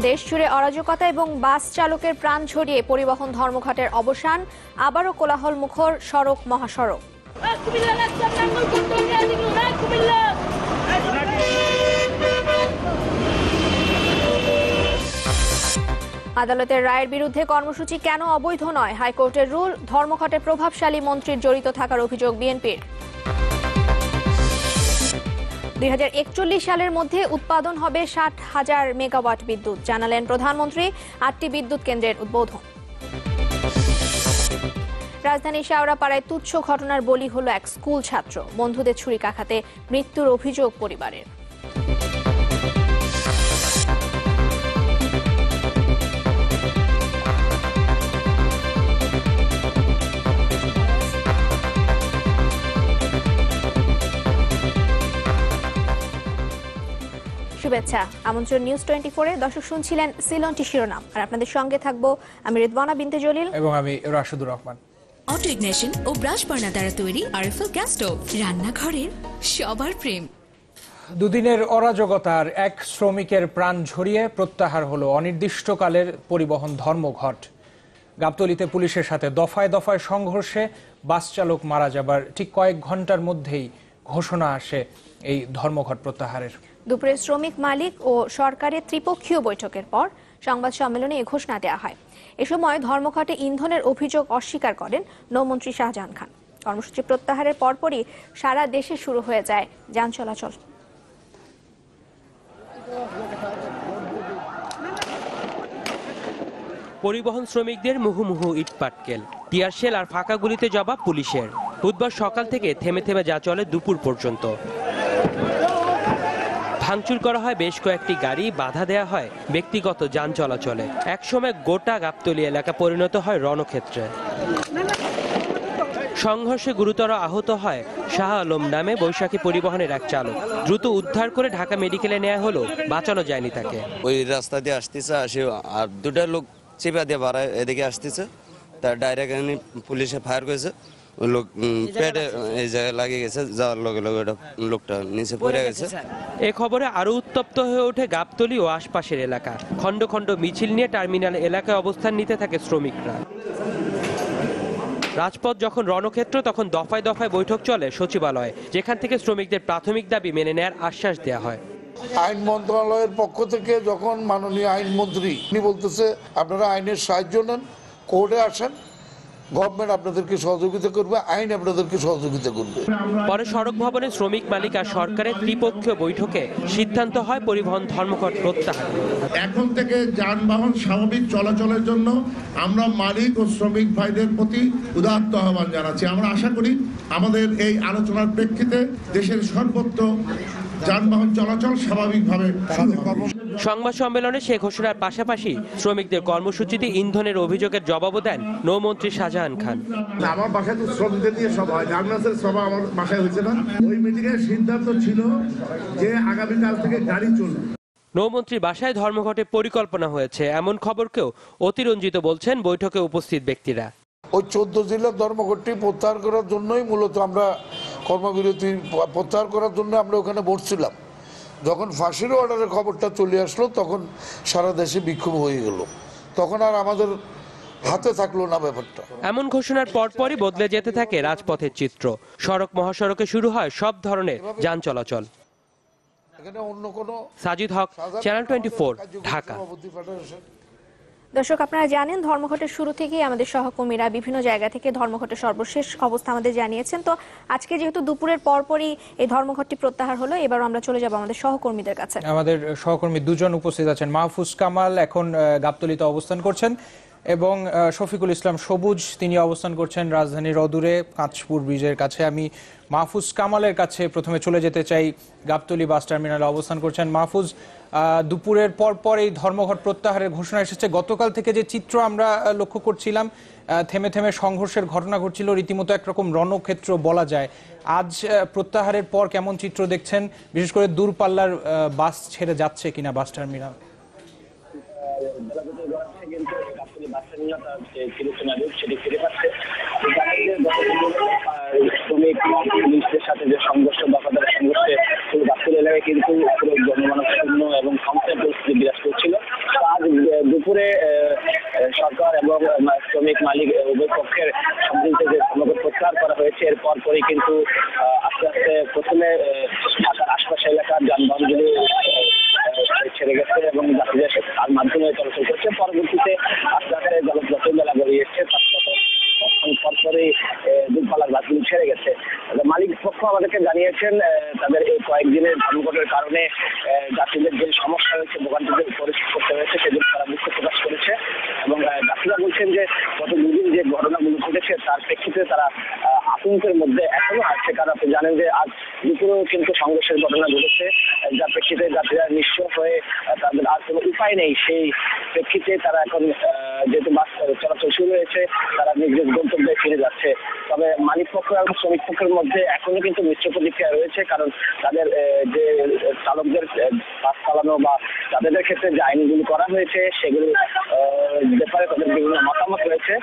দেশজুড়ে অরাজকতা এবং বাস চালকের প্রাণ ঝরিয়ে পরিবহন ধর্মঘটের অবসান, আবারও কোলাহল মুখর সড়ক মহাসড়ক। আদালতের রায়ের বিরুদ্ধে কর্মসূচি কেন অবৈধ নয়, হাইকোর্টের রুল। ধর্মঘটে প্রভাবশালী মন্ত্রীর জড়িত থাকার অভিযোগ বিএনপির। 2041 সালের মধ্যে উৎপাদন হবে 60,000 মেগাওয়াট বিদ্যুৎ, জানালেন প্রধানমন্ত্রী। 8টি বিদ্যুৎ কেন্দ্রের উদ্বোধন। রাজধানীর শেওড়াপাড়ায় তুচ্ছ ঘটনার বলি হল এক স্কুল ছাত্র, বন্ধুদের ছুরিকাঘাতে মৃত্যুর অভিযোগ পরিবারের। শুভেচ্ছা, আমন্ত্রণ নিউজ 24-এ। দর্শক শুনছিলেন সিলনটি শিরোনাম, আর আপনাদের সঙ্গে থাকবো আমি রিদওয়ানা বিনতে জলিল এবং আমি রাশেদুর রহমান। অটো ইগনিশন ও ব্রাশ বার্নার দ্বারা তৈরি আরএফএল গ্যাস স্টোভ, রান্নাঘরের সবার প্রেম। দুদিনের অরাজকতার এক শ্রমিকের প্রাণ ঝরিয়ে প্রত্যাহার হলো অনির্দিষ্টকালের পরিবহন ধর্মঘট। গাবতলীতে পুলিশের সাথে দফায় দফায় সংঘর্ষে বাস চালক মারা যাবার ঠিক কয়েক ঘন্টার মধ্যেই ঘোষণা আসে এই ধর্মঘট প্রত্যাহারের। দুপুরে শ্রমিক মালিক ও সরকারের ত্রিপক্ষীয় বৈঠকের পর সংবাদ সম্মেলনে এ ঘোষণা দেওয়া হয়। এ সময় ধর্মঘটে ইন্ধনের অভিযোগ অস্বীকার করেন নৌমন্ত্রী শাহজাহান খান। কর্মসূচি প্রত্যাহারের পরপরই সারা দেশে শুরু হয়ে যায় যান চলাচল। পরিবহন শ্রমিকদের মুহুমুহু ইটপাটকেল, টিয়ারশেল আর ফাঁকা গুলিতে জবাব পুলিশের। বুধবার সকাল থেকে থেমে থেমে যা চলে দুপুর পর্যন্ত। ভাঙচুর করা হয় বেশ কয়েকটি গাড়ি, বাধা দেয়া হয় ব্যক্তিগত যান চলাচলে। একসময় গোটা গাবতলী এলাকা পরিণত হয় রণক্ষেত্রে। সংঘর্ষে গুরুতর আহত হয় শাহ আলম নামে বৈশাখী পরিবহনের এক চালক। দ্রুত উদ্ধার করে ঢাকা মেডিকেলে নেওয়া হলো, বাঁচানো যায়নি তাকে। ওই রাস্তা দিয়ে আসতেছে, আসে আর দুটা লোক চেপা দিয়ে বাড়ায় এদিকে আসতেছে, তার ডাইরেক্ট পুলিশে ফায়ার করেছে। ওই লোক পেটে এই জায়গায় লাগিয়ে গেছে, যাওয়ার লগে লগে লোকটা নিচে পড়ে গেছে। এ খবরে আরো উত্তপ্ত হয়ে ওঠে গাবতলী ও আশপাশের এলাকা। খণ্ড খণ্ড মিছিল নিয়ে টার্মিনাল এলাকায় অবস্থান নিতে থাকে শ্রমিকরা। রাজপথ যখন রণক্ষেত্র, তখন দফায় দফায় বৈঠক চলে সচিবালয়ে, যেখান থেকে শ্রমিকদের প্রাথমিক দাবি মেনে নেয়ার আশ্বাস দেওয়া হয়। আইন মন্ত্রণালয়ের পক্ষ থেকে যখন মাননীয় আইনমন্ত্রী উনি বলতেছে আপনারা আইনের সাহায্য নেন, কোর্টে আসেন, গভর্নমেন্ট আপনাদেরকে সহযোগিতা করবে, আইন আপনাদেরকে সহযোগিতা করবে। পরে সড়ক ভবনে শ্রমিক মালিক আর সরকারের ত্রিপক্ষীয় বৈঠকে সিদ্ধান্ত হয় পরিবহন ধর্মঘট প্রত্যাহার। এখন থেকে যানবাহন স্বাভাবিক চলাচলের জন্য আমরা মালিক ও শ্রমিক ভাইদের প্রতি উদাত্ত আহ্বান জানাচ্ছি। আমরা আশা করি আমাদের এই আলোচনার প্রেক্ষিতে দেশের সর্বত্র যানবাহন চলাচল স্বাভাবিকভাবে শুরু হবে। সংবাদ সম্মেলনে সে ঘোষণার পাশাপাশি শ্রমিকদের কর্মসূচিতে ইন্ধনের অভিযোগের জবাবও দেন নৌমন্ত্রী শাহজাহান খান। আমার বাসায় তো শ্রমিকদের নিয়ে সভা হয়, গার্মেন্টসের সভা আমার বাসায় হয়েছে না। ওই মিটিংয়ের সিদ্ধান্ত ছিল যে আগামীকাল থেকে গাড়ি চলবে। নৌমন্ত্রীর বাসায় ধর্মঘটের পরিকল্পনা হয়েছে এমন খবরকেও অতিরঞ্জিত বলছেন বৈঠকে উপস্থিত ব্যক্তিরা। ওই 14 জেলার ধর্মঘটটি প্রত্যাহার করার জন্যই মূলত আমরা কর্মবিরতি প্রত্যাহার করার জন্য আমরা ওখানে বসছিলাম। যখন ফাঁসির অর্ডারের খবরটা চলে আসলো, তখন সারা দেশে বিক্ষোভ হয়ে গেল, তখন আর আমাদের হাতে থাকলো না ব্যাপারটা। এমন ঘোষণার পরপরই বদলে যেতে থাকে রাজপথের চিত্র। সড়ক মহাসড়কে শুরু হয় সব ধরনের যান চলাচল। এখানে অন্য কোনো সাজিদ হক, চ্যানেল 24, ঢাকা। দর্শক, আপনারা জানেন ধর্মঘটের শুরু থেকেই আমাদের সহকর্মীরা বিভিন্ন জায়গা থেকে ধর্মঘটের সর্বশেষ অবস্থা আমাদের জানিয়েছেন। তো আজকে যেহেতু দুপুরের পরপরই এই ধর্মঘটটি প্রত্যাহার হলো, এবার আমরা চলে যাব আমাদের সহকর্মীদের কাছে। আমাদের সহকর্মী দুজন উপস্থিত আছেন। মাহফুজ কামাল এখন গাবতলীতে অবস্থান করছেন এবং শফিকুল ইসলাম সবুজ তিনি অবস্থান করছেন রাজধানীর অদূরে কাঁচপুর ব্রিজের কাছে। আমি মাহফুজ কামালের কাছে প্রথমে চলে যেতে চাই। গাবতলী বাস টার্মিনালে অবস্থান করছেন মাহফুজ। দুপুরের পর এই ধর্মঘট প্রত্যাহারের ঘোষণা এসেছে। গতকাল থেকে যে চিত্র আমরা লক্ষ্য করছিলাম, থেমে থেমে সংঘর্ষের ঘটনা ঘটছিল, রীতিমতো একরকম রণক্ষেত্র বলা যায়। আজ প্রত্যাহারের পর কেমন চিত্র দেখছেন, বিশেষ করে দূরপাল্লার বাস ছেড়ে যাচ্ছে কিনা বাস টার্মিনাল? শ্রমিক পুলিশদের সাথে যে সংঘর্ষ, দফাদার সংঘর্ষে পুরো গাবতলী এলাকায় কিন্তু পুরো জনমানব শূন্য এবং সংশয় পরিস্থিতি বিরাজ করছিল। আজ ছেড়ে গেছে এবং যাত্রীরা তার মাধ্যমে চলাচল করছে। পরবর্তীতে আস্তে আস্তে যত বেলা গড়িয়ে এসছে পরপরই দূরপাল্লার বাসগুলি ছেড়ে গেছে। মালিক পক্ষ আমাদেরকে জানিয়েছেন তাদের এই কয়েকদিনের ধর্মঘটের কারণে যাত্রীদের যে সমস্যা হয়েছে, ভোগান্তিদের পরিস্থিতি করতে হয়েছে, সেগুলো তারা দুঃখ প্রকাশ করেছে এবং যাত্রীরা বলছেন যে গত দুদিন যে ঘটনাগুলো ঘটেছে তার প্রেক্ষিতে তারা আতঙ্কের মধ্যে এখনো আছে। কারণ আপনি জানেন যে আজ দুপুরেও কিন্তু সংঘর্ষের ঘটনা ঘটেছে, যার প্রেক্ষিতে যাত্রীরা নিঃস্ব হয়ে তাদের আর কোনো উপায় নেই। সেই প্রেক্ষিতে তারা এখন যেহেতু বাস চলাচল শুরু হয়েছে, তারা নিজ নিজ গন্তব্যে ফিরে যাচ্ছে। তবে মালিক পক্ষ এবং শ্রমিক পক্ষের মধ্যে এখনো কিন্তু মিশ্র প্রতিক্রিয়া রয়েছে, কারণ তাদের যে চালকদের বাস চালানো বা তাদের ক্ষেত্রে যে আইনগুলি করা হয়েছে সেগুলো ব্যাপারে তাদের বিভিন্ন মতামত রয়েছে।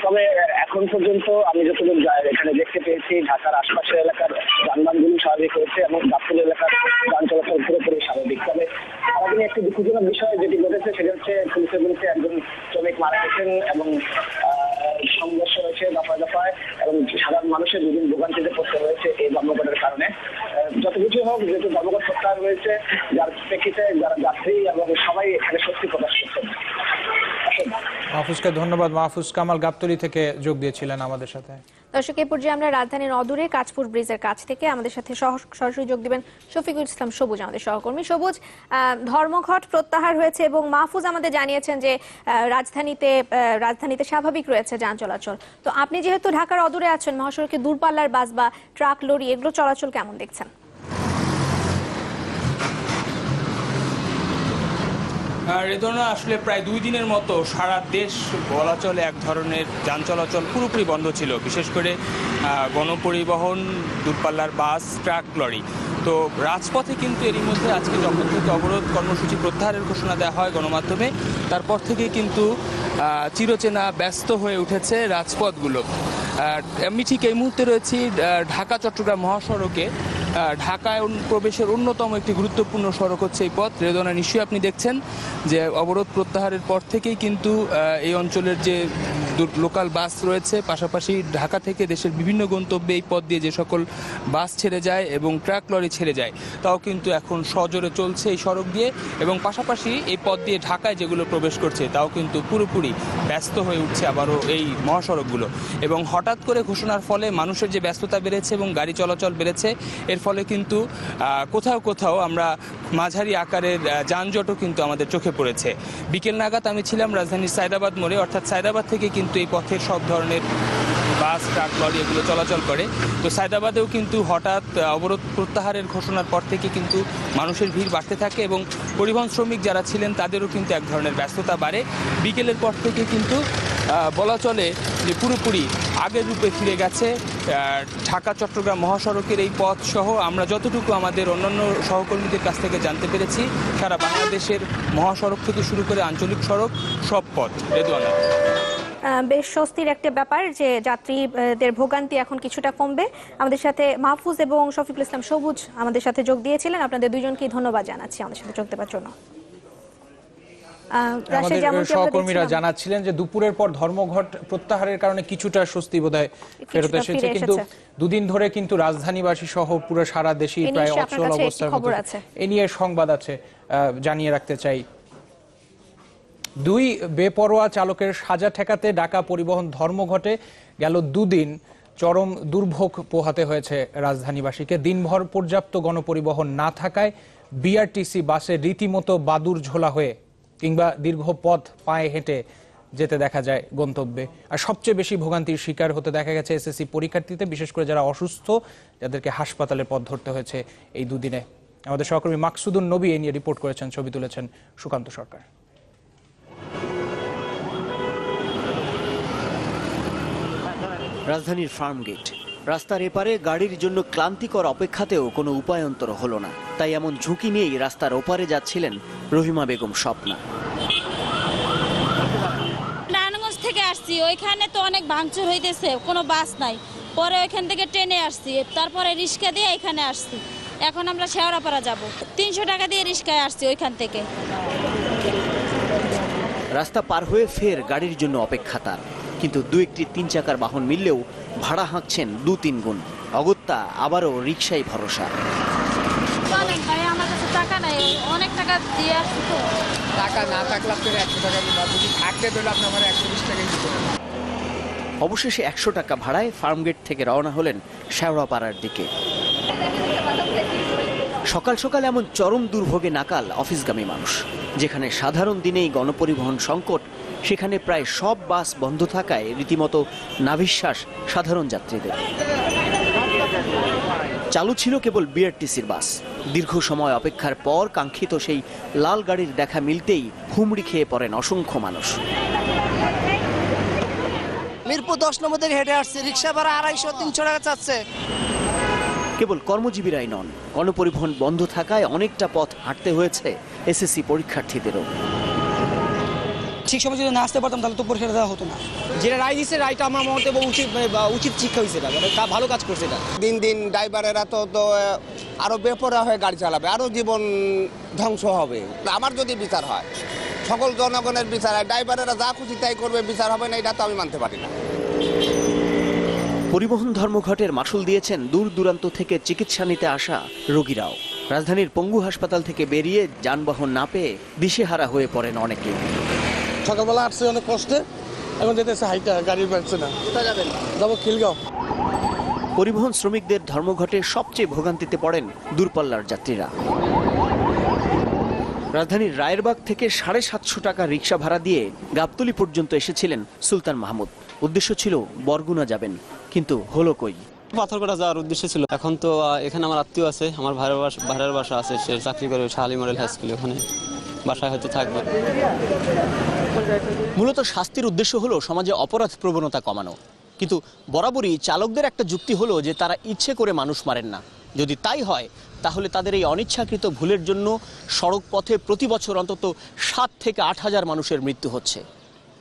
তবে এখন পর্যন্ত আমি যতদূর এখানে দেখতে পেয়েছি ঢাকার আশপাশের এলাকার যানবাহনগুলি স্বাভাবিক হয়েছে এবং গাবতলী এলাকার যান চলাচল পুরোপুরি স্বাভাবিক। তবে সারাদিনে একটি দুঃখজনক বিষয় যেটি ঘটেছে সেটা হচ্ছে পুলিশের বিরুদ্ধে একজন শ্রমিক মারা গেছেন এবং সংঘর্ষ হয়েছে দফায় দফায় এবং সাধারণ মানুষের দুদিন ভোগান্তিতে পড়তে হয়েছে এই ধর্মঘটের কারণে। যত কিছু হোক, যেহেতু ধর্মঘট প্রত্যাহার রয়েছে, যার প্রেক্ষিতে যারা যাত্রী এবং সবাই এখানে স্বস্তি প্রকাশ করছেন। মাহফুজকে ধন্যবাদ। মাহফুজ কামাল গাবতলী থেকে যোগ দিয়েছিলেন আমাদের সাথে। দর্শক, এই পর্যায়ে আমরা রাজধানীর অদূরে কাঁচপুর ব্রিজের কাছ থেকে আমাদের সাথে সরাসরি যোগ দিবেন শফিকুল ইসলাম সবুজ, আমাদের সহকর্মী। সবুজ, ধর্মঘট প্রত্যাহার হয়েছে এবং মাহফুজ আমাদের জানিয়েছেন যে রাজধানীতে স্বাভাবিক রয়েছে যান চলাচল। তো আপনি যেহেতু ঢাকার অদূরে আছেন, মহাসড়কে দূরপাল্লার বাস বা ট্রাক, লরি এগুলো চলাচল কেমন দেখছেন? রেদনা, আসলে প্রায় 2 দিনের মতো সারা দেশ বলা চলে এক ধরনের যান চলাচল পুরোপুরি বন্ধ ছিল, বিশেষ করে গণপরিবহন, দূরপাল্লার বাস, ট্রাক, লরি। তো রাজপথে কিন্তু এরই মধ্যে আজকে যখন থেকে অবরোধ কর্মসূচি প্রত্যাহারের ঘোষণা দেওয়া হয় গণমাধ্যমে, তারপর থেকে কিন্তু চিরচেনা ব্যস্ত হয়ে উঠেছে রাজপথগুলো। আমি ঠিক এই মুহূর্তে রয়েছি ঢাকা চট্টগ্রাম মহাসড়কে। ঢাকায় প্রবেশের অন্যতম একটি গুরুত্বপূর্ণ সড়ক হচ্ছে এই পথ। রেদনা, নিশ্চয়ই আপনি দেখছেন যে অবরোধ প্রত্যাহারের পর থেকেই কিন্তু এই অঞ্চলের যে লোকাল বাস রয়েছে, পাশাপাশি ঢাকা থেকে দেশের বিভিন্ন গন্তব্যে এই পথ দিয়ে যে সকল বাস ছেড়ে যায় এবং ট্রাক, লরি ছেড়ে যায়, তাও কিন্তু এখন সজোরে চলছে এই সড়ক দিয়ে। এবং পাশাপাশি এই পথ দিয়ে ঢাকায় যেগুলো প্রবেশ করছে তাও কিন্তু পুরোপুরি ব্যস্ত হয়ে উঠছে আবারও এই মহাসড়কগুলো। এবং হঠাৎ করে ঘোষণার ফলে মানুষের যে ব্যস্ততা বেড়েছে এবং গাড়ি চলাচল বেড়েছে, এর ফলে কিন্তু কোথাও কোথাও আমরা মাঝারি আকারের যানজটও কিন্তু আমাদের চোখে পড়েছে। বিকেল নাগাদ আমি ছিলাম রাজধানীর সায়দাবাদ মোড়ে, অর্থাৎ সায়দাবাদ থেকে কিন্তু এই পথের সব ধরনের বাস, ট্রাক, লরি এগুলো চলাচল করে। তো সায়দাবাদেও কিন্তু হঠাৎ অবরোধ প্রত্যাহারের ঘোষণার পর থেকে কিন্তু মানুষের ভিড় বাড়তে থাকে এবং পরিবহন শ্রমিক যারা ছিলেন তাদেরও কিন্তু এক ধরনের ব্যস্ততা বাড়ে। বিকেলের পর থেকে কিন্তু বলা চলে যে পুরোপুরি আগের রূপে ফিরে গেছে ঢাকা চট্টগ্রাম মহাসড়কের এই পথ সহ আমরা যতটুকু আমাদের অন্যান্য সহকর্মীদের কাছ থেকে জানতে পেরেছি, সারা বাংলাদেশের মহাসড়ক থেকে শুরু করে আঞ্চলিক সড়ক সব পথ। রেদওয়ানা, বেশ স্বস্তির একটা ব্যাপার যে যাত্রীদের ভোগান্তি এখন কিছুটা কমবে। আমাদের সাথে মাহফুজ এবং শফিকুল ইসলাম সবুজ আমাদের সাথে যোগ দিয়েছিলেন। আপনাদের দুইজনকেই ধন্যবাদ জানাচ্ছি আমাদের সাথে যোগ দেওয়ার জন্য। আমাদের সহকর্মীরা জানাচ্ছিলেন যে দুপুরের পর ধর্মঘট প্রত্যাহারের কারণে কিছুটা স্বস্তি বোধহয় ফেরত এসেছে, কিন্তু দুদিন ধরে কিন্তু রাজধানীবাসী সহ পুরো সারা দেশই প্রায় অচল অবস্থার মধ্যে। এ নিয়ে সংবাদ আছে, জানিয়ে রাখতে চাই। 2 বেপরোয়া চালকের সাজা ঠেকাতে ঢাকা পরিবহন ধর্মঘটে গেল 2 দিন চরম দুর্ভোগ পোহাতে হয়েছে রাজধানীবাসীকে। দিনভর পর্যাপ্ত গণপরিবহন না থাকায় বিআরটিসি বাসে রীতিমতো বাদুর ঝোলা হয়ে কিংবা দীর্ঘ পথ পায়ে হেঁটে যেতে দেখা যায় গন্তব্যে। আর সবচেয়ে বেশি ভোগান্তির শিকার হতে দেখা গেছে এসএসসি পরীক্ষার্থীতে, বিশেষ করে যারা অসুস্থ, যাদেরকে হাসপাতালে পথ ধরতে হয়েছে এই 2 দিনে। আমাদের সহকর্মী মাকসুদুন নবী এ নিয়ে রিপোর্ট করেছেন, ছবি তুলেছেন সুকান্ত সরকার। রাজধানীর ফার্মগেট রাস্তার এপারে গাড়ির জন্য ক্লান্তিকর অপেক্ষাতেও কোনো উপায়ন্তর হলো না। তাই এমন ঝুঁকি নিয়েই রাস্তার ওপারে যাচ্ছিলেন রহিমা বেগম স্বপ্না। নারায়ণগঞ্জ থেকে আসছি, ওইখানে তো অনেক ভাঙচুর হইতেছে, কোনো বাস নাই। পরে ওইখান থেকে ট্রেনে আসছি, তারপরে রিক্সা দিয়ে এখানে আসছি। এখন আমরা শেওড়াপাড়া যাব, 300 টাকা দিয়ে রিক্সায় আসছি ওইখান থেকে। রাস্তা পার হয়ে ফের গাড়ির জন্য অপেক্ষা তার, কিন্তু 2-1টি 3 চাকার বাহন মিললেও ভাড়া হাঁকছেন 2-3 গুণ। অগত্যা আবারও রিক্সায় ভরসা। আমার কাছে টাকা নাই, অনেক টাকা দিয়ে আসছি তো। টাকা না থাকলে আপনার 100 টাকা দিন, আর যদি থাকতে তাহলে আপনি আমার 120 টাকাই দিতে হবে। অবশেষে 100 টাকা ভাড়ায় ফার্মগেট থেকে রওনা হলেন শেওড়াপাড়ার দিকে। সকাল সকাল এমন চরম দুর্ভোগে নাকাল অফিসগামী মানুষ। যেখানে সাধারণ দিনেই গণপরিবহন সংকট, সেখানে প্রায় সব বাস বন্ধ থাকায় রীতিমতো নাভিশ্বাস সাধারণ যাত্রীদের। চালু ছিল কেবল বিআরটিসির বাস। দীর্ঘ সময় অপেক্ষার পর কাঙ্ক্ষিত সেই লাল গাড়ির দেখা মিলতেই হুমড়ি খেয়ে পড়েন অসংখ্য মানুষ। মিরপুর 10 নম্বর থেকে হেঁটে আসছে, রিক্সা ভাড়া 250-300 টাকা চাচ্ছে। কেবল কর্মজীবীরাই নন, গণপরিবহন বন্ধ থাকায় অনেকটা পথ হাঁটতে হয়েছে এসএসসি পরীক্ষার্থীদেরও। ঠিক সময় যদি না আসতে পারতাম তাহলে তো পরীক্ষা দেওয়া হতো না। যেটা রায় দিচ্ছে, রায়টা আমার মতে উচিত শিক্ষা হয়েছে, ভালো কাজ করছে। দিন দিন ড্রাইভারেরা তো আরো বেপরোয়া হয়ে গাড়ি চালাবে, আরো জীবন ধ্বংস হবে। আমার যদি বিচার হয়, সকল জনগণের বিচার হয়, ড্রাইভারেরা যা খুশি তাই করবে, বিচার হবে না, এটা তো আমি মানতে পারি না। পরিবহন ধর্মঘটের মাশুল দিয়েছেন দূর দূরান্ত থেকে চিকিৎসা নিতে আসা রোগীরাও। রাজধানীর পঙ্গু হাসপাতাল থেকে বেরিয়ে যানবাহন না পেয়ে দিশেহারা হয়ে পড়েন অনেকে। সকালবেলা আসছে অনেক কষ্টে, এখন যেতেছে হাইটা, গাড়ি পাচ্ছে না। কোথায় যাবেন? যাবো খিলগাঁও। পরিবহন শ্রমিকদের ধর্মঘটে সবচেয়ে ভোগান্তিতে পড়েন দূরপাল্লার যাত্রীরা। রাজধানীর রায়েরবাগ থেকে 750 টাকা রিক্সা ভাড়া দিয়ে গাবতলী পর্যন্ত এসেছিলেন সুলতান মাহমুদ। উদ্দেশ্য ছিল বরগুনা যাবেন, কিন্তু হলো কই। পাথরঘাটা যাওয়ার উদ্দেশ্য ছিল। এখন তো এখানে আমার আত্মীয় আছে, আমার ভাইয়ের বাসা আছে, সে চাকরি করে শাহালি মডেল হাই স্কুলে, ওখানে বাসায় হয়তো থাকবে। মূলত শাস্তির উদ্দেশ্য হলো সমাজে অপরাধ প্রবণতা কমানো, কিন্তু বরাবরই চালকদের একটা যুক্তি হলো যে তারা ইচ্ছে করে মানুষ মারেন না। যদি তাই হয় তাহলে তাদের এই অনিচ্ছাকৃত ভুলের জন্য সড়ক পথে প্রতি বছর অন্তত 7 থেকে 8 হাজার মানুষের মৃত্যু হচ্ছে।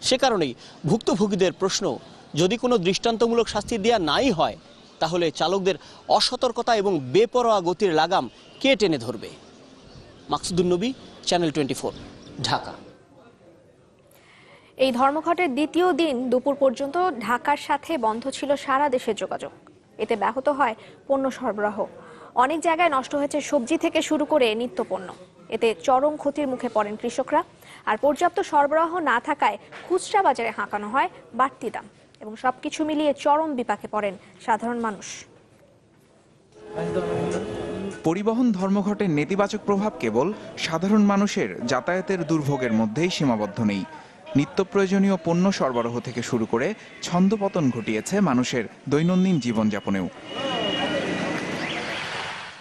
সে কারণেই ভুক্তভোগীদের প্রশ্ন, যদি কোনো দৃষ্টান্তমূলক শাস্তি দেয়া নাই হয় তাহলে চালকদের অসতর্কতা এবং বেপরোয়া গতির লাগাম কে টেনে ধরবে? মাকসুদুন নবী, চ্যানেল 24, ঢাকা। এই ধর্মঘটের দ্বিতীয় দিন দুপুর পর্যন্ত ঢাকার সাথে বন্ধ ছিল সারা দেশের যোগাযোগ। এতে ব্যাহত হয় পণ্য সরবরাহ। অনেক জায়গায় নষ্ট হয়েছে সবজি থেকে শুরু করে নিত্যপণ্য। এতে চরম ক্ষতির মুখে পড়েন কৃষকরা। আর পর্যাপ্ত সরবরাহ না থাকায় খুচরা বাজারে হাঁকানো হয় বাড়তি দাম, এবং সবকিছু মিলিয়ে চরম বিপাকে পড়েন সাধারণ মানুষ। পরিবহন ধর্মঘটের নেতিবাচক প্রভাব কেবল সাধারণ মানুষের যাতায়াতের দুর্ভোগের মধ্যেই সীমাবদ্ধ নেই। নিত্য প্রয়োজনীয় পণ্য সরবরাহ থেকে শুরু করে ছন্দপতন ঘটিয়েছে মানুষের দৈনন্দিন জীবনযাপনেও।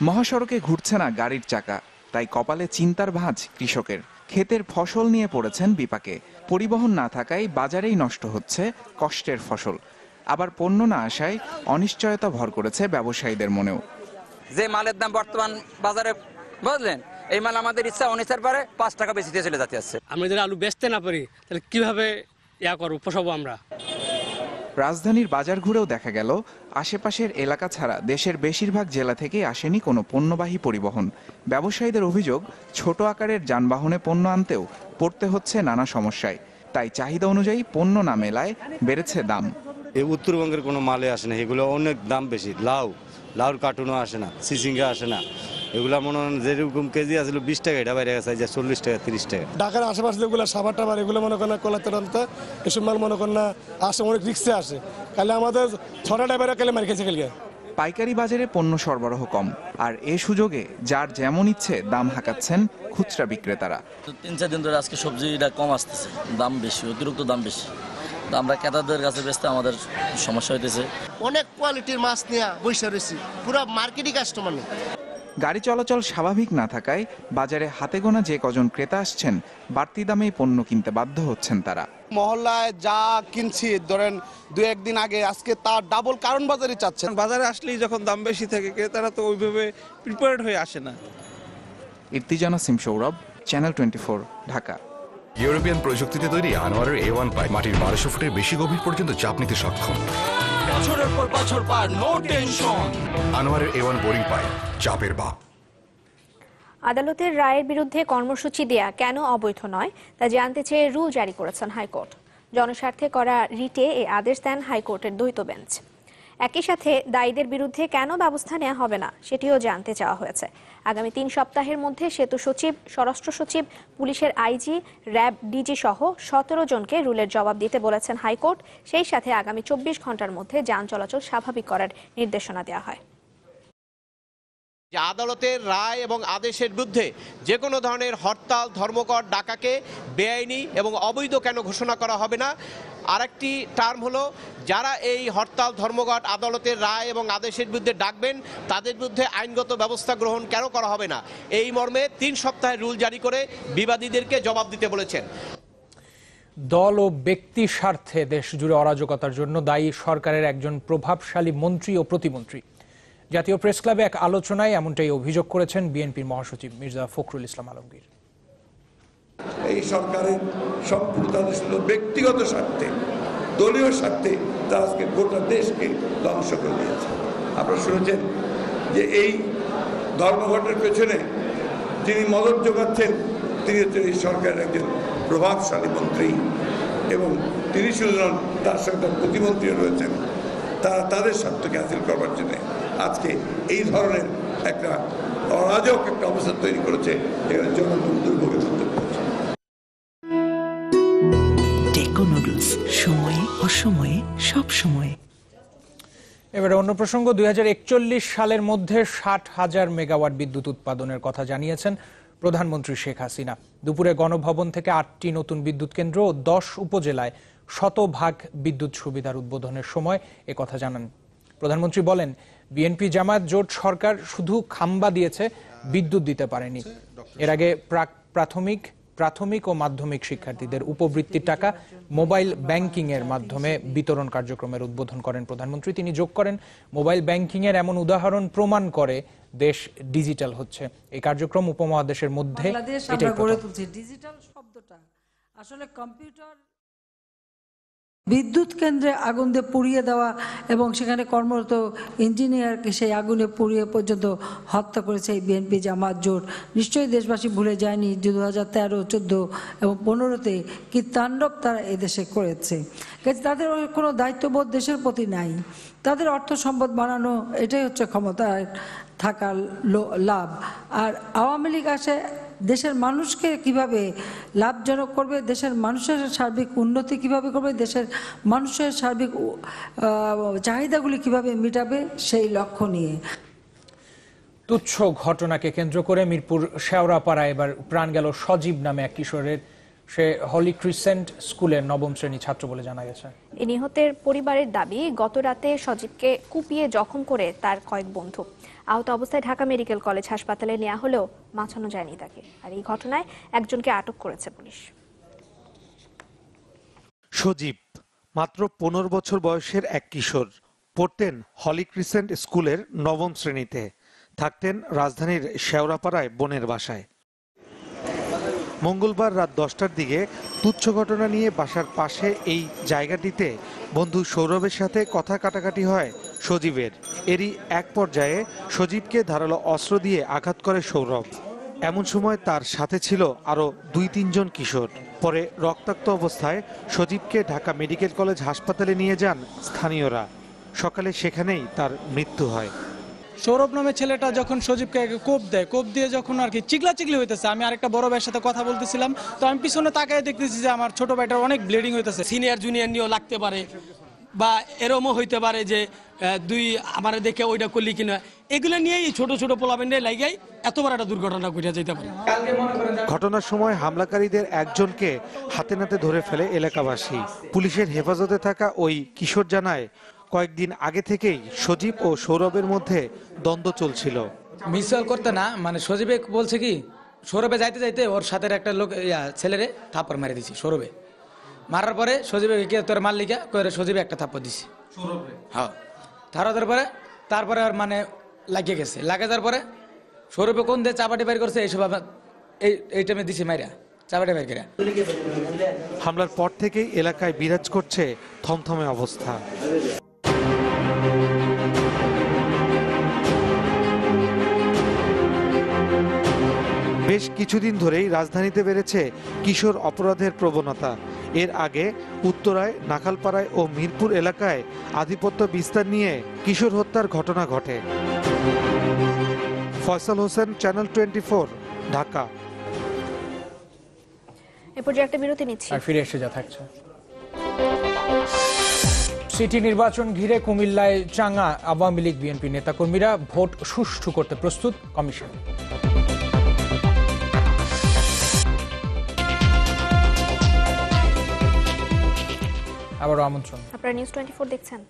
মহাসড়কে ঘুরছে না গাড়ির চাকা, তাই কপালে চিন্তার ভাঁজ কৃষকের। ক্ষেতের ফসল নিয়ে পড়েছেন বিপাকে। পরিবহন না থাকায় বাজারেই নষ্ট হচ্ছে কষ্টের ফসল। আবার পণ্য না আসায় অনিশ্চয়তা ভর করেছে ব্যবসায়ীদের মনেও। যে মালের দাম বর্তমান বাজারে, বুঝলেন, এই মাল আমাদের ইচ্ছা অনিচ্ছার পরে 5 টাকা বেশি দিয়ে চলে যাচ্ছে। আমরা যদি আলু বেচতে না পারি তাহলে কিভাবে করবো, পোষাবো আমরা? রাজধানীর বাজার ঘুরেও দেখা গেল আশেপাশের এলাকা ছাড়া দেশের বেশিরভাগ জেলা থেকে আসেনি কোনো পণ্যবাহী পরিবহন। ব্যবসায়ীদের অভিযোগ, ছোট আকারের যানবাহনে পণ্য আনতেও পড়তে হচ্ছে নানা সমস্যায়। তাই চাহিদা অনুযায়ী পণ্য না মেলায় বেড়েছে দাম। এই উত্তরবঙ্গের কোনো মালে আসে না, এগুলো অনেক দাম বেশি। লাউর কার্টুনও আসে না, সিসিঙ্গা আসে না। এগুলা মনে হয় যেরকম কেজি আসলে 20 টাকা, এটা বাইরে গেছে 40 টাকা 30 টাকা। ঢাকার আশেপাশে যেগুলো সাবার টাবার এগুলো মনে করেন কলাতে এসব মাল মনে করেন না আসে, অনেক রিক্সে আসে। কালে আমাদের 6টা ড্রাইভার কালে মার খেয়েছে খেলগে। পাইকারি বাজারে পণ্য সরবরাহ কম, আর এ সুযোগে যার যেমন ইচ্ছে দাম হাঁকাচ্ছেন খুচরা বিক্রেতারা। 3-4 দিন ধরে আজকে সবজিটা কম আসতেছে, দাম বেশি, অতিরিক্ত দাম বেশি। আমরা ক্রেতাদের কাছে বেচতে আমাদের সমস্যা হইতেছে। অনেক কোয়ালিটির মাছ নিয়ে বসে রয়েছি, পুরো মার্কেটই কাস্টমার নেই। গাড়ি চলাচল স্বাভাবিক না থাকায় বাজারে হাতে গোনা যে কজন ক্রেতা আসছেন, বাড়তি দামে পণ্য কিনতে বাধ্য হচ্ছেন তারা। মহল্লায় যা কিনছি ধরেন 2-1 দিন আগে, আজকে তার ডাবল কারণ বাজারে চাচ্ছেন। বাজারে আসলেই যখন দাম বেশি থাকে ক্রেতারা তো ওইভাবে প্রিপেয়ার্ড হয়ে আসে না। ইর্তিজানা সিম সৌরভ, চ্যানেল 24, ঢাকা। ইউরোপিয়ান প্রযুক্তিতে তৈরি আনোয়ারের A1 পাইপ মাটির 1200 ফুটের বেশি গভীর পর্যন্ত চাপ নিতে সক্ষম। বছরের পর বছর পার, নো টেনশন। আনোয়ারের A1 বোরিং পাইপ, চাপের বাপ। আদালতের রায়ের বিরুদ্ধে কর্মসূচি দেয়া কেন অবৈধ নয় তা জানতে চেয়ে রুল জারি করেছেন হাইকোর্ট। জনস্বার্থে করা রিটে এ আদেশ দেন হাইকোর্টের দ্বৈত বেঞ্চ। একই সাথে দায়ীদের বিরুদ্ধে কেন ব্যবস্থা নেওয়া হবে না সেটিও জানতে চাওয়া হয়েছে। আগামী 3 সপ্তাহের মধ্যে সেতু সচিব, স্বরাষ্ট্র সচিব, পুলিশের আইজি, র্যাব ডিজি সহ 17 জনকে রুলের জবাব দিতে বলেছেন হাইকোর্ট। সেই সাথে আগামী 24 ঘন্টার মধ্যে যান চলাচল স্বাভাবিক করার নির্দেশনা দেওয়া হয়। যে আদালতের রায় এবং আদেশের বিরুদ্ধে যে কোনো ধরনের হরতাল, ধর্মঘট ডাকাকে বেআইনি এবং অবৈধ কেন ঘোষণা করা হবে না। আরেকটি টার্ম হলো, যারা এই হরতাল, ধর্মঘট আদালতের রায় এবং আদেশের বিরুদ্ধে ডাকবেন তাদের বিরুদ্ধে আইনগত ব্যবস্থা গ্রহণ কেন করা হবে না। এই মর্মে 3 সপ্তাহের রুল জারি করে বিবাদীদেরকে জবাব দিতে বলেছেন। দল ও ব্যক্তি স্বার্থে দেশ জুড়ে অরাজকতার জন্য দায়ী সরকারের একজন প্রভাবশালী মন্ত্রী ও প্রতিমন্ত্রী। জাতীয় প্রেস ক্লাবে এক আলোচনায় এমনটাই অভিযোগ করেছেন বিএনপির মহাসচিব মির্জা ফখরুল ইসলাম আলমগীর। এই সরকারের সম্পূর্ণ তাদের শুধু ব্যক্তিগত স্বার্থে, দলীয় স্বার্থে তারা আজকে গোটা দেশকে ধ্বংস করে দিয়েছে। আপনারা শুনেছেন যে এই ধর্মঘটের পেছনে যিনি মদত যোগাচ্ছেন তিনি হচ্ছেন এই সরকারের একজন প্রভাবশালী মন্ত্রী, এবং তিনি শুধু নন, তার সঙ্গে তার প্রতিমন্ত্রীও রয়েছেন। তারা তাদের স্বার্থকে হাসিল করবার জন্য আজকে এই ধরনের একটা অরাজক একটা অবস্থা তৈরি করেছে, এখানে জনগণ দুর্ভোগে পড়তে পারছে। টেকো নুডলস, সময়ে অসময়ে সব সময়। এবারে অন্য প্রসঙ্গ, 2041 সালের মধ্যে 60,000 মেগাওয়াট বিদ্যুৎ উৎপাদনের কথা জানিয়েছেন প্রধানমন্ত্রী শেখ হাসিনা। দুপুরে গণভবন থেকে 8টি নতুন বিদ্যুৎ কেন্দ্র ও 10 উপজেলায় 100% বিদ্যুৎ সুবিধার উদ্বোধনের সময় একথা জানান। প্রধানমন্ত্রী বলেন, বিএনপি জামায়াত জোট সরকার শুধু খাম্বা দিয়েছে, বিদ্যুৎ দিতে পারেনি। এর আগে প্রাথমিক ও মাধ্যমিক শিক্ষার্থীদের উপবৃত্তির টাকা মোবাইল ব্যাংকিং এর মাধ্যমে বিতরণ কার্যক্রমের উদ্বোধন করেন প্রধানমন্ত্রী। তিনি যোগ করেন, মোবাইল ব্যাংকিং এর এমন উদাহরণ প্রমাণ করে দেশ ডিজিটাল হচ্ছে। এই কার্যক্রম উপমহাদেশের মধ্যে এটাই গড়ে তুলছে। ডিজিটাল শব্দটা আসলে কম্পিউটার, বিদ্যুৎ কেন্দ্রে আগুন দিয়ে পুড়িয়ে দেওয়া এবং সেখানে কর্মরত ইঞ্জিনিয়ারকে সেই আগুনে পুড়িয়ে পর্যন্ত হত্যা করেছে এই বিএনপি জামাত জোট। নিশ্চয়ই দেশবাসী ভুলে যায়নি যে 2013, 14 এবং 15-তে কি তাণ্ডব তারা এদেশে করেছে। তাদের কোনো দায়িত্ববোধ দেশের প্রতি নাই। তাদের অর্থ সম্পদ বানানো, এটাই হচ্ছে ক্ষমতায় থাকার লাভ। আর আওয়ামী লীগ আসে দেশের মানুষকে কিভাবে লাভজনক করবে, দেশের মানুষের সার্বিক উন্নতি কিভাবে করবে, দেশের মানুষের সার্বিক চাহিদাগুলি কিভাবে মিটাবে, সেই লক্ষ্য নিয়ে। তুচ্ছ ঘটনাকে কেন্দ্র করে মিরপুর শেওড়াপাড়ায় এবার প্রাণ গেল সজীব নামে এক কিশোরের। সে হলি ক্রিসেন্ট স্কুলের 9ম শ্রেণী ছাত্র বলে জানা গেছে। এই নিহতের পরিবারের দাবি, গত রাতে সজীবকে কুপিয়ে জখম করে তার কয়েক বন্ধু। আহত অবস্থায় ঢাকা মেডিকেল কলেজ হাসপাতালে নেওয়া হলেও বাঁচানো যায়নি তাকে। আর এই ঘটনায় একজনকে আটক করেছে পুলিশ। সজীব মাত্র 15 বছর বয়সের এক কিশোর, পড়তেন হলি ক্রিসেন্ট স্কুলের 9ম শ্রেণীতে, থাকতেন রাজধানীর শেওড়াপাড়ায় বোনের বাসায়। মঙ্গলবার রাত 10টার দিকে তুচ্ছ ঘটনা নিয়ে বাসার পাশে এই জায়গাটিতে বন্ধু সৌরভের সাথে কথা কাটাকাটি হয় সজীবের। এরই এক পর্যায়ে সজীবকে ধারালো অস্ত্র দিয়ে আঘাত করে সৌরভ। এমন সময় তার সাথে ছিল আরও 2-3 জন কিশোর। পরে রক্তাক্ত অবস্থায় সজীবকে ঢাকা মেডিকেল কলেজ হাসপাতালে নিয়ে যান স্থানীয়রা। সকালে সেখানেই তার মৃত্যু হয়। সৌরভ নামের ছেলেটা যখন সজীবকে কোপ দেয়, কোপ দিয়ে যখন আর কি চিগলাচিগলি হইতেছে, আমি আরেকটা বড় ভাইয়ের সাথে কথা বলতেছিলাম, তো আমি পিছনে তাকায় দেখতেছি যে আমার ছোট ভাইটার অনেক ব্লিডিং হইতেছে। সিনিয়র জুনিয়র নিয়েও লাগতে পারে বা এরমও হইতে পারে যে দুই আমার দেখে ওইটা করলি কিনা, এগুলো নিয়েই ছোট ছোট পোলাবেন্ডে লাগাই এত বড় একটা দুর্ঘটনা ঘটে যেতে পারে। ঘটনার সময় হামলাকারীদের একজনকে হাতে নাতে ধরে ফেলে এলাকাবাসী। পুলিশের হেফাজতে থাকা ওই কিশোর জানায়, কয়েকদিন আগে থেকেই সজীব ও সৌরভের মধ্যে দ্বন্দ্ব চলছিল। মিসল করতে না, মানে সজীবে বলছে কি, সৌরভে যাইতে যাইতে ওর সাথে একটা লোক ছেলেরে থাপ্পড় মেরে দিছি। সৌরভে মারার পরে সজীবে তোর মাল্লিকা করে সজীবে একটা থাপ্পড় দিছি। হ্যাঁ, তারপরে আর মানে লাগিয়ে গেছে। লাগে যাওয়ার পরে সৌরভে কোন দিয়ে চাপাটি বের করছে, এইসব এই টাইমে দিছি মাইরা চাপাটি বের করে। হামলার পর থেকেই এলাকায় বিরাজ করছে থমথমে অবস্থা। বেশ কিছুদিন ধরেই রাজধানীতে বেড়েছে কিশোর অপরাধের প্রবণতা। এর আগে উত্তরায়, নাখালপাড়ায় ও মিরপুর এলাকায় আধিপত্য বিস্তার নিয়ে কিশোর হত্যার ঘটনা ঘটে। ফয়সাল হোসেন, চ্যানেল 24, ঢাকা। এ পর্যায়ে একটা বিরতি নিচ্ছি, আর ফিরে এসে যা থাকছে। সিটি নির্বাচন ঘিরে কুমিল্লায় চাঙ্গা আওয়ামী লীগ বিএনপি নেতাকর্মীরা, ভোট সুষ্ঠু করতে প্রস্তুত কমিশন। আবারও আমন্ত্রণ। আপনারা নিউজ 24 দেখছেন।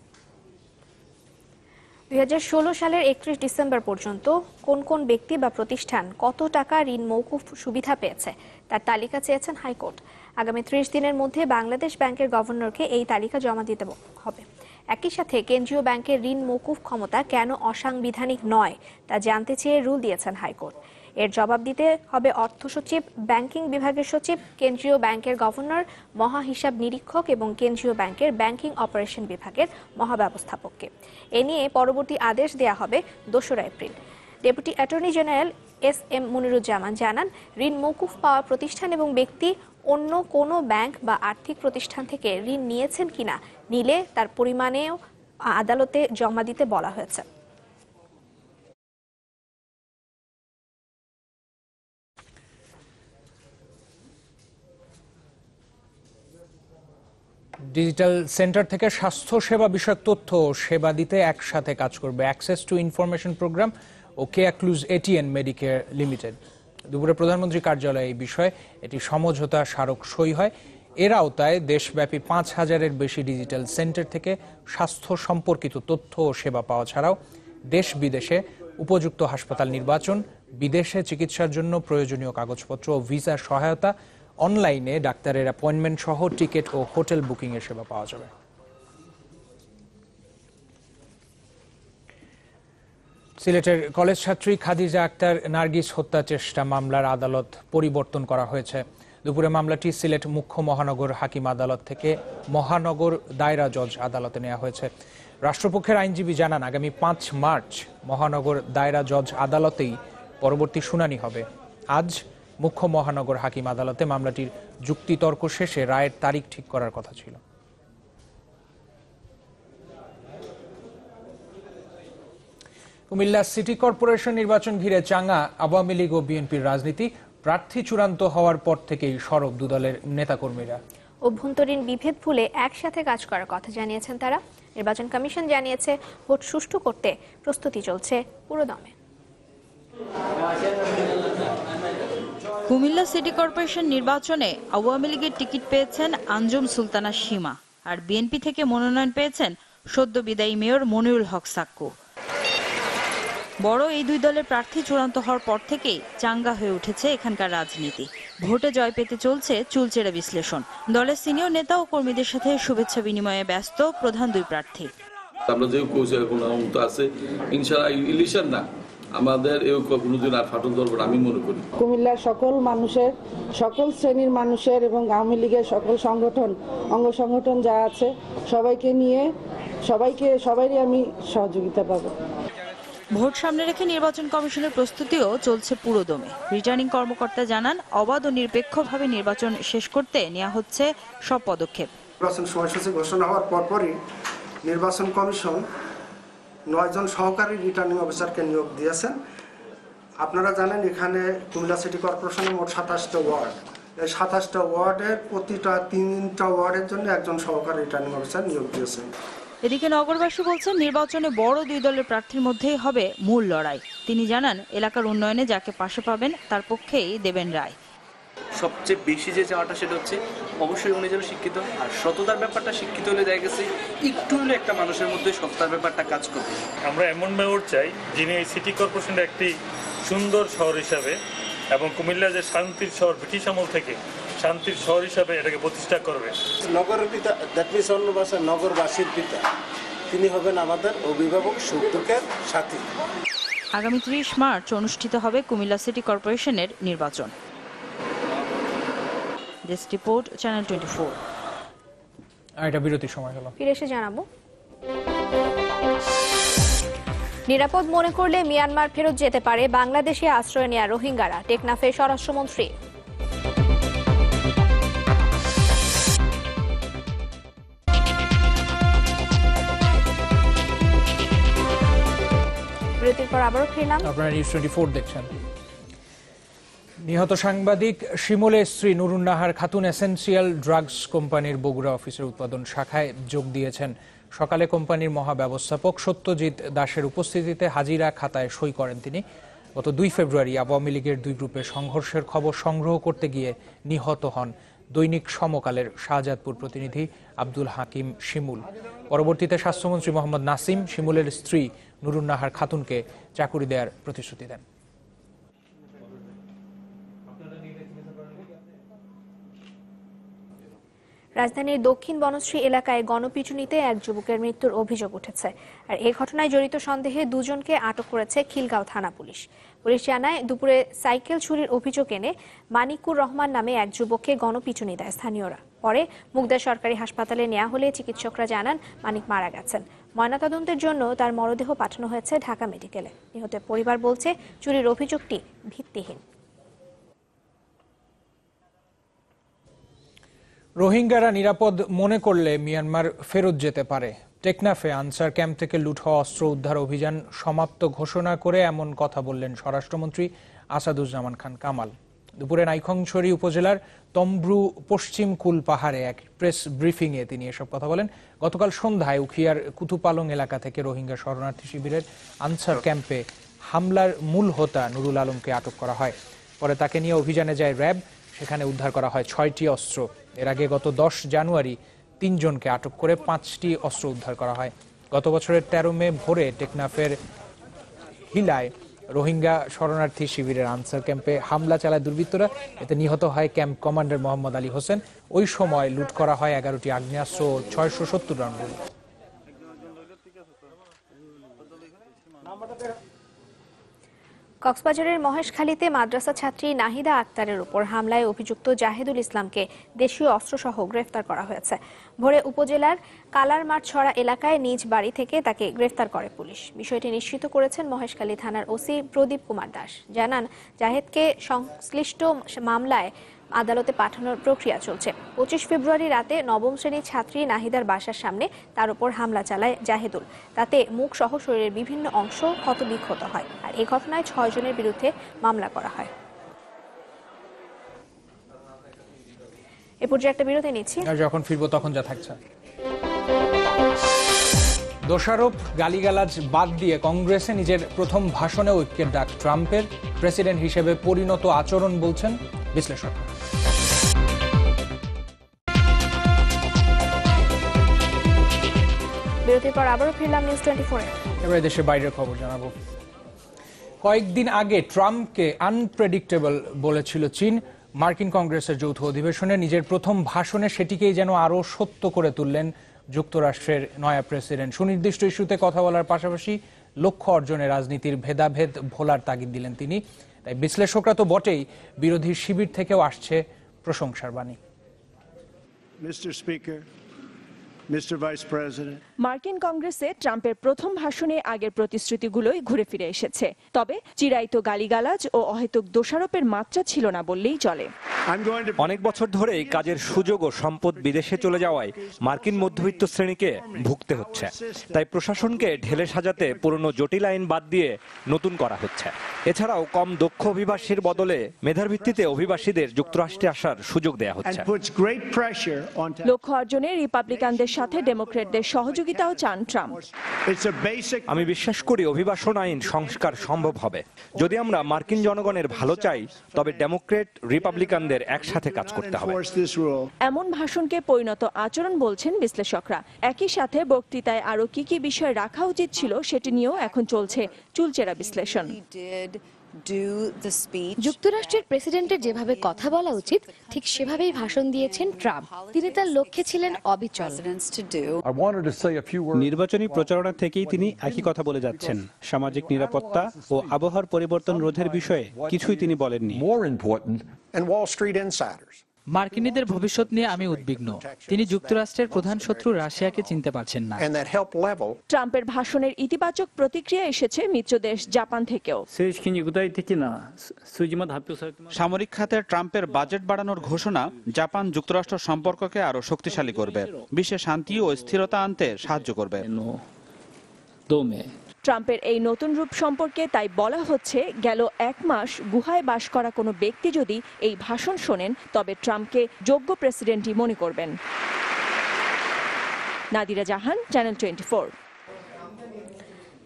2016 সালের 31 ডিসেম্বর পর্যন্ত কোন কোন ব্যক্তি বা প্রতিষ্ঠান কত টাকা ঋণ মওকুফ সুবিধা পেয়েছে তার তালিকা চেয়েছেন হাইকোর্ট। আগামী 30 দিনের মধ্যে বাংলাদেশ ব্যাংকের গভর্নরকে এই তালিকা জমা দিতে হবে। একই সাথে কেন্দ্রীয় ব্যাংকের ঋণ মওকুফ ক্ষমতা কেন অসাংবিধানিক নয় তা জানতে চেয়ে রুল দিয়েছেন হাইকোর্ট। এর জবাব দিতে হবে অর্থ সচিব, ব্যাংকিং বিভাগের সচিব, কেন্দ্রীয় ব্যাংকের গভর্নর, মহা হিসাব নিরীক্ষক এবং কেন্দ্রীয় ব্যাংকের ব্যাংকিং অপারেশন বিভাগের মহাব্যবস্থাপককে। এ নিয়ে পরবর্তী আদেশ দেয়া হবে 2 April. Deputy attorney general SM Moniruzzaman জানান, ঋণ মওকুফ পাওয়া প্রতিষ্ঠান এবং ব্যক্তি অন্য কোনো ব্যাংক বা আর্থিক প্রতিষ্ঠান থেকে ঋণ নিয়েছেন কিনা, নিলে তার পরিমাণেও আদালতে জমা দিতে বলা হয়েছে। ডিজিটাল সেন্টার থেকে স্বাস্থ্য সেবা বিষয়ক তথ্য ও সেবা দিতে একসাথে কাজ করবে অ্যাক্সেস টু ইনফরমেশন প্রোগ্রাম ও কেয়াক্লুজ ATN মেডিকেয়ার লিমিটেড। দুপুরে প্রধানমন্ত্রী কার্যালয়ে এই বিষয়ে একটি সমঝোতা স্মারক সই হয়। এর আওতায় দেশব্যাপী 5000-এর বেশি ডিজিটাল সেন্টার থেকে স্বাস্থ্য সম্পর্কিত তথ্য ও সেবা পাওয়া ছাড়াও দেশ বিদেশে উপযুক্ত হাসপাতাল নির্বাচন, বিদেশে চিকিৎসার জন্য প্রয়োজনীয় কাগজপত্র ও ভিসা সহায়তা, অনলাইনে ডাক্তারের অ্যাপয়েন্টমেন্ট সহ টিকিট ও হোটেল বুকিং এর সেবা পাওয়া যাবে। সিলেটের কলেজ ছাত্রী খাদিজা আক্তার নার্গিস হত্যা চেষ্টা মামলার আদালত পরিবর্তন করা হয়েছে। দুপুরে মামলাটি সিলেট মুখ্য মহানগর হাকিম আদালত থেকে মহানগর দায়রা জজ আদালতে নেওয়া হয়েছে। রাষ্ট্রপক্ষের আইনজীবী জানান, আগামী 5 মার্চ মহানগর দায়রা জজ আদালতেই পরবর্তী শুনানি হবে। আজ মুখ্য মহানগর হাকিম আদালতে মামলাটির যুক্তিতর্ক শেষে রায়ের তারিখ ঠিক করার কথা ছিল। কুমিল্লা সিটি কর্পোরেশন নির্বাচন ঘিরে চাঙ্গা আওয়ামী লীগ ও বিএনপির রাজনীতি। প্রার্থী চূড়ান্ত হওয়ার পর থেকেই সরব দুদলের নেতাকর্মীরা। অভ্যন্তরীণ বিভেদ ভুলে একসাথে কাজ করার কথা জানিয়েছেন তারা। নির্বাচন কমিশন জানিয়েছে, ভোট সুষ্ঠু করতে প্রস্তুতি চলছে পুরোদমে। কুমিল্লা সিটি কর্পোরেশন নির্বাচনে আওয়ামী লীগের টিকিট পেয়েছেন আঞ্জুম সুলতানা সীমা, আর বিএনপি থেকে মনোনয়ন পেয়েছেন সদ্য বিদায়ী মেয়র মনিরুল হক সাক্কু। বড় এই দুই দলের প্রার্থী চূড়ান্ত হওয়ার পর থেকেই চাঙ্গা হয়ে উঠেছে এখানকার রাজনীতি। ভোটে জয় পেতে চলছে চুলচেরা বিশ্লেষণ। দলের সিনিয়র নেতা ও কর্মীদের সাথে শুভেচ্ছা বিনিময়ে ব্যস্ত প্রধান দুই প্রার্থী। আমরা যে আছে ইনশাআল্লাহ ইলেকশন না, আমাদের এই কোনোদিন আর ফাটল ধরবে আমি মনে করি। কুমিল্লার সকল মানুষের, সকল শ্রেণীর মানুষের এবং আওয়ামী লীগের সকল সংগঠন, অঙ্গ সংগঠন যা আছে সবাইকে নিয়ে সবাইরই আমি সহযোগিতা পাবো। ভোট সামনে রেখে নির্বাচন কমিশনের প্রস্তুতিও চলছে পুরোদমে। রিটার্নিং কর্মকর্তা জানান, অবাধ ও নিরপেক্ষভাবে নির্বাচন শেষ করতে নেওয়া হচ্ছে সব পদক্ষেপ। নির্বাচন সময়সূচি ঘোষণা হওয়ার পরপরই নির্বাচন কমিশন 9 জন সহকারী রিটার্নিং অফিসারকে নিয়োগ দিয়েছেন। আপনারা জানেন, এখানে কুমিল্লা সিটি কর্পোরেশনের মোট 27টা ওয়ার্ড। এই 27টা ওয়ার্ডের প্রতিটা 3টা ওয়ার্ডের জন্য একজন সহকারী রিটার্নিং অফিসার নিয়োগ দিয়েছেন। এদিকে নগরবাসী বলছেন, নির্বাচনে বড় দুই দলের প্রার্থীর মধ্যেই হবে মূল লড়াই। তিনি জানান, এলাকার উন্নয়নে যাকে পাশে পাবেন তার পক্ষেই দেবেন রায়। সবচেয়ে বেশি যে চাওয়াটা সেটা হচ্ছে অবশ্যই উনি যেন শিক্ষিত, আর সততার ব্যাপারটা শিক্ষিত হলে দেখা গেছে একটু হলে একটা মানুষের মধ্যে সততার ব্যাপারটা কাজ করবে। আমরা এমন মেয়র চাই যিনি এই সিটি কর্পোরেশনের একটি সুন্দর শহর হিসাবে এবং কুমিল্লা যে শান্তির শহর, ব্রিটিশ আমল থেকে শান্তির শহর হিসাবে এটাকে প্রতিষ্ঠা করবে। নগরের পিতা, দ্যাট মিনস অন্য ভাষায় নগরবাসীর পিতা, তিনি হবেন আমাদের অভিভাবক, সুখ দুঃখের সাথী। আগামী 30 মার্চ অনুষ্ঠিত হবে কুমিল্লা সিটি কর্পোরেশনের নির্বাচন। Desk report, channel 24। এটা বিরতির সময় হলো, ফিরে এসে জানাবো। নিরাপদ মনে করলে মিয়ানমার ফেরত যেতে পারে বাংলাদেশে আশ্রয় নেওয়া রোহিঙ্গারা, টেকনাফে স্বরাষ্ট্রমন্ত্রী। বিরতির পর আবারও ফিরলাম। আপনারা নিউজ 24 দেখছেন। নিহত সাংবাদিক শিমুলের স্ত্রী নুরুন্নাহার খাতুন এসেনশিয়াল ড্রাগস কোম্পানির বগুড়া অফিসের উৎপাদন শাখায় যোগ দিয়েছেন। সকালে কোম্পানির মহাব্যবস্থাপক সত্যজিৎ দাসের উপস্থিতিতে হাজিরা খাতায় সই করেন তিনি। গত 2 ফেব্রুয়ারি আওয়ামী লীগের 2 গ্রুপের সংঘর্ষের খবর সংগ্রহ করতে গিয়ে নিহত হন দৈনিক সমকালের শাহজাদপুর প্রতিনিধি আব্দুল হাকিম শিমুল। পরবর্তীতে স্বাস্থ্যমন্ত্রী মোহাম্মদ নাসিম শিমুলের স্ত্রী নুরুন্নাহার খাতুনকে চাকুরি দেওয়ার প্রতিশ্রুতি দেন। রাজধানীর দক্ষিণ বনশ্রী এলাকায় গণপিটুনিতে এক যুবকের মৃত্যুর অভিযোগ উঠেছে। আর এই ঘটনায় জড়িত সন্দেহে 2 জনকে আটক করেছে খিলগাঁও থানা পুলিশ। পুলিশ জানায়, দুপুরে সাইকেল চুরির অভিযোগ এনে মানিকুর রহমান নামে এক যুবককে গণপিটুনি দেয় স্থানীয়রা। পরে মুগদা সরকারি হাসপাতালে নেওয়া হলে চিকিৎসকরা জানান মানিক মারা গেছেন। ময়নাতদন্তের জন্য তার মরদেহ পাঠানো হয়েছে ঢাকা মেডিকেলে। নিহতের পরিবার বলছে, চুরির অভিযোগটি ভিত্তিহীন। রোহিঙ্গারা নিরাপদ মনে করলে মিয়ানমার ফেরত যেতে পারে। টেকনাফে আনসার ক্যাম্প থেকে লুট হওয়া অস্ত্র উদ্ধার অভিযান সমাপ্ত ঘোষণা করে এমন কথা বললেন স্বরাষ্ট্রমন্ত্রী আসাদুজ্জামান খান কামাল। দুপুরে নাইখংছড়ি উপজেলার তম্ব্রু পশ্চিম কুল পাহাড়ে এক প্রেস ব্রিফিংয়ে তিনি এসব কথা বলেন। গতকাল সন্ধ্যায় উখিয়ার কুতুপালং এলাকা থেকে রোহিঙ্গা শরণার্থী শিবিরের আনসার ক্যাম্পে হামলার মূল হোতা নুরুল আলমকে আটক করা হয়। পরে তাকে নিয়ে অভিযানে যায় র্যাব। সেখানে উদ্ধার করা হয় 6টি অস্ত্র। এর আগে গত 10 জানুয়ারি 3 জনকে আটক করে 5টি অস্ত্র উদ্ধার করা হয়। গত বছরের 13 মে ভোরে টেকনাফের হিলায় রোহিঙ্গা শরণার্থী শিবিরের আনসার ক্যাম্পে হামলা চালায় দুর্বৃত্তরা। এতে নিহত হয় ক্যাম্প কমান্ডার মোহাম্মদ আলী হোসেন। ওই সময় লুট করা হয় 11টি আগ্নেয়াস্ত্র ও 670 রাউন্ড গুলি। কক্সবাজারের মহেশখালীতে মাদ্রাসা ছাত্রী নাহিদা আক্তারের উপর হামলায় অভিযুক্ত জাহেদুল ইসলামকে দেশীয় অস্ত্রসহ গ্রেফতার করা হয়েছে। ভোরে উপজেলার কালারমাঠ ছড়া এলাকায় নিজ বাড়ি থেকে তাকে গ্রেফতার করে পুলিশ। বিষয়টি নিশ্চিত করেছেন মহেশখালী থানার ওসি প্রদীপ কুমার দাস। জানান, জাহেদকে সংশ্লিষ্ট মামলায় আদালতে পাঠানোর প্রক্রিয়া চলছে। 25 ফেব্রুয়ারি রাতে 9ম শ্রেণীর ছাত্রী নাহিদার বাসার সামনে তার উপর হামলা চালায় জাহেদুল। তাতে মুখ সহ শরীরের বিভিন্ন অংশ ক্ষতবিক্ষত হয়। আর এই ঘটনায় 6 জনের বিরুদ্ধে মামলা করা হয়। এ পর্যায়ে একটা বিরতি নিচ্ছি, আর যখন ফিরবো তখন যা থাকছে। দোষারোপ গালিগালাজ বাদ দিয়ে কংগ্রেসে নিজের প্রথম ভাষণে ঐক্যের ডাক ট্রাম্পের। প্রেসিডেন্ট হিসেবে পরিণত আচরণ বলছেন বিশ্লেষক। বিরতির পর আবারও ফিরলাম নিউজ 24-এ। এবারে দেশের বাইরের খবর জানাবো। কয়েকদিন আগে ট্রাম্পকে আনপ্রেডিক্টেবল বলেছিল চীন। মার্কিন কংগ্রেসের যৌথ অধিবেশনে নিজের প্রথম ভাষণে সেটিকেই যেন আরও সত্য করে তুললেন যুক্তরাষ্ট্রের নয়া প্রেসিডেন্ট। সুনির্দিষ্ট ইস্যুতে কথা বলার পাশাপাশি লক্ষ্য অর্জনে রাজনীতির ভেদাভেদ ভোলার তাগিদ দিলেন তিনি। তাই বিশ্লেষকরা তো বটেই, বিরোধী শিবির থেকেও আসছে প্রশংসার বাণী। মার্কিন কংগ্রেসে ট্রাম্পের প্রথম ভাষণে আগের প্রতিশ্রুতিগুলোই ঘুরে ফিরে এসেছে। তবে চিরায়ত গালিগালাজ ও অহেতুক দোষারোপের মাত্রা ছিল না বললেই চলে। অনেক বছর ধরেই কাজের সুযোগ ও সম্পদ বিদেশে চলে যাওয়ায় মার্কিন মধ্যবিত্ত শ্রেণীকে ভুগতে হচ্ছে। তাই প্রশাসনকে ঢেলে সাজাতে পুরনো জটিল আইন বাদ দিয়ে নতুন করা হচ্ছে। এছাড়াও কম দক্ষ অভিবাসীর বদলে মেধার ভিত্তিতে অভিবাসীদের যুক্তরাষ্ট্রে আসার সুযোগ দেওয়া হচ্ছে। লক্ষ্য অর্জনে রিপাবলিকানদের সাথে ডেমোক্রেটদের সহযোগিতাও চান ট্রাম্প। আমি বিশ্বাস করি অভিবাসন আইন সংস্কার সম্ভব হবে। যদি আমরা মার্কিন জনগণের ভালো চাই, তবে ডেমোক্রেট রিপাবলিকানদের একসাথে কাজ করতে হবে। এমন ভাষণকে পরিণত আচরণ বলছেন বিশ্লেষকরা। একই সাথে বক্তৃতায় আরো কি কি বিষয় রাখা উচিত ছিল সেটি নিয়েও এখন চলছে চুলচেরা বিশ্লেষণ। যুক্তরাষ্ট্রের প্রেসিডেন্টের যেভাবে কথা বলা উচিত ঠিক সেভাবেই ভাষণ দিয়েছেন ট্রাম্প। তিনি তার লক্ষ্যে ছিলেন অবিচল। নির্বাচনী প্রচারণা থেকেই তিনি একই কথা বলে যাচ্ছেন। সামাজিক নিরাপত্তা ও আবহাওয়ার পরিবর্তন রোধের বিষয়ে কিছুই তিনি বলেননি। মার্কিনীদের ভবিষ্যৎ নিয়ে আমি উদ্বিগ্ন। তিনি যুক্তরাষ্ট্রের প্রধান শত্রু রাশিয়াকে চিনতে পারছেন না। ট্রাম্পের ভাষণের ইতিবাচক প্রতিক্রিয়া এসেছে মিত্র দেশ জাপান থেকেও। সামরিক খাতে ট্রাম্পের বাজেট বাড়ানোর ঘোষণা জাপান যুক্তরাষ্ট্র সম্পর্ককে আরো শক্তিশালী করবে, বিশ্বে শান্তি ও স্থিরতা আনতে সাহায্য করবে। ট্রাম্পের এই নতুন রূপ সম্পর্কে তাই বলা হচ্ছে, গেল 1 মাস গুহায় বাস করা কোনো ব্যক্তি যদি এই ভাষণ শোনেন তবে ট্রাম্পকে যোগ্য প্রেসিডেন্টই মনে করবেন। নাদিরা জাহান, চ্যানেল 24।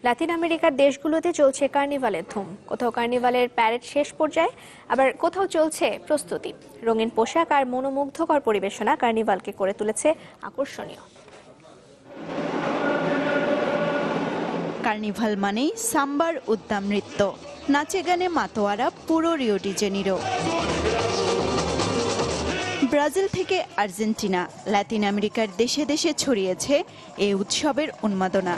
লাতিন আমেরিকার দেশগুলোতে চলছে কার্নিভালের ধুম। কোথাও কার্নিভালের প্যারেড শেষ পর্যায়ে, আবার কোথাও চলছে প্রস্তুতি। রঙিন পোশাক আর মনোমুগ্ধকর পরিবেশনা কার্নিভালকে করে তুলেছে আকর্ষণীয়। কার্নিভাল মানেই সাম্বার উদ্দাম নৃত্য, নাচে গানে মাতোয়ারা পুরো রিও ডি জেনিরো। ব্রাজিল থেকে আর্জেন্টিনা, লাতিন আমেরিকার দেশে দেশে ছড়িয়েছে এই উৎসবের উন্মাদনা।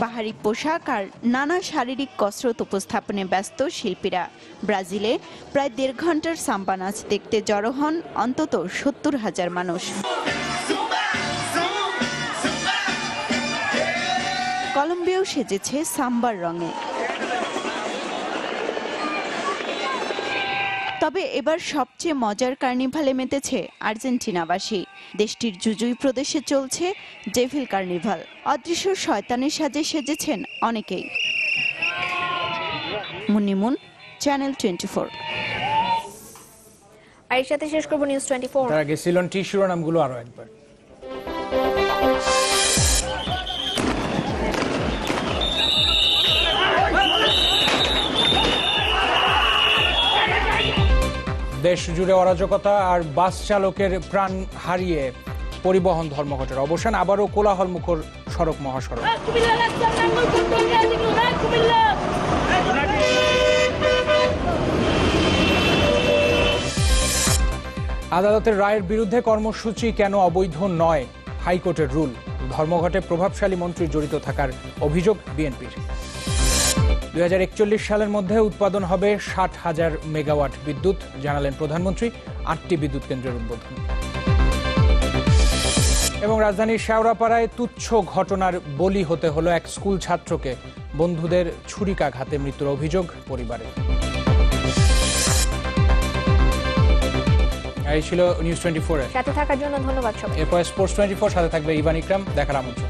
বাহারি পোশাক আর নানা শারীরিক কসরত উপস্থাপনে ব্যস্ত শিল্পীরা। ব্রাজিলে প্রায় 1.5 ঘন্টার সাম্বা নাচ দেখতে জড়ো হন অন্তত 70,000 মানুষ। কলম্বিয়াও সেজেছে সাম্বার রঙে। তবে এবার সবচেয়ে মজার কার্নিভালে মেতেছে আর্জেন্টিনাবাসী। দেশটির জুজুই প্রদেশে চলছে ডেভিল কার্নিভাল। অদৃশ্য শয়তানের সাজে সেজেছেন অনেকেই। মুন্নিমুন, চ্যানেল 24। আর এর সাথে শেষ করব নিউজ 24। তার আগে সিলন টি শিরোনামগুলো আরো একবার। দেশ জুড়ে অরাজকতা আর বাস চালকের প্রাণ হারিয়ে পরিবহন ধর্মঘটের অবসান, আবারও কোলাহলমুখর সড়ক মহাসড়ক। আদালতের রায়ের বিরুদ্ধে কর্মসূচি কেন অবৈধ নয়, হাইকোর্টের রুল। ধর্মঘটে প্রভাবশালী মন্ত্রী জড়িত থাকার অভিযোগ বিএনপির। 2041 সালের মধ্যে উৎপাদন হবে 60,000 মেগাওয়াট বিদ্যুৎ, জানালেন প্রধানমন্ত্রী। 8টি বিদ্যুৎ কেন্দ্রের উদ্বোধন। এবং রাজধানীর শেওড়াপাড়ায় তুচ্ছ ঘটনার বলি হতে হলো এক স্কুল ছাত্রকে। বন্ধুদের ছুরিকাঘাতে মৃত্যুর অভিযোগ পরিবারের। এই ছিল নিউজ 24 এর। সাথে থাকার জন্য ধন্যবাদ সবাই। এরপর স্পোর্টস 24 সাথে থাকবে ইভান ইকরাম। দেখার আমন্ত্রণ।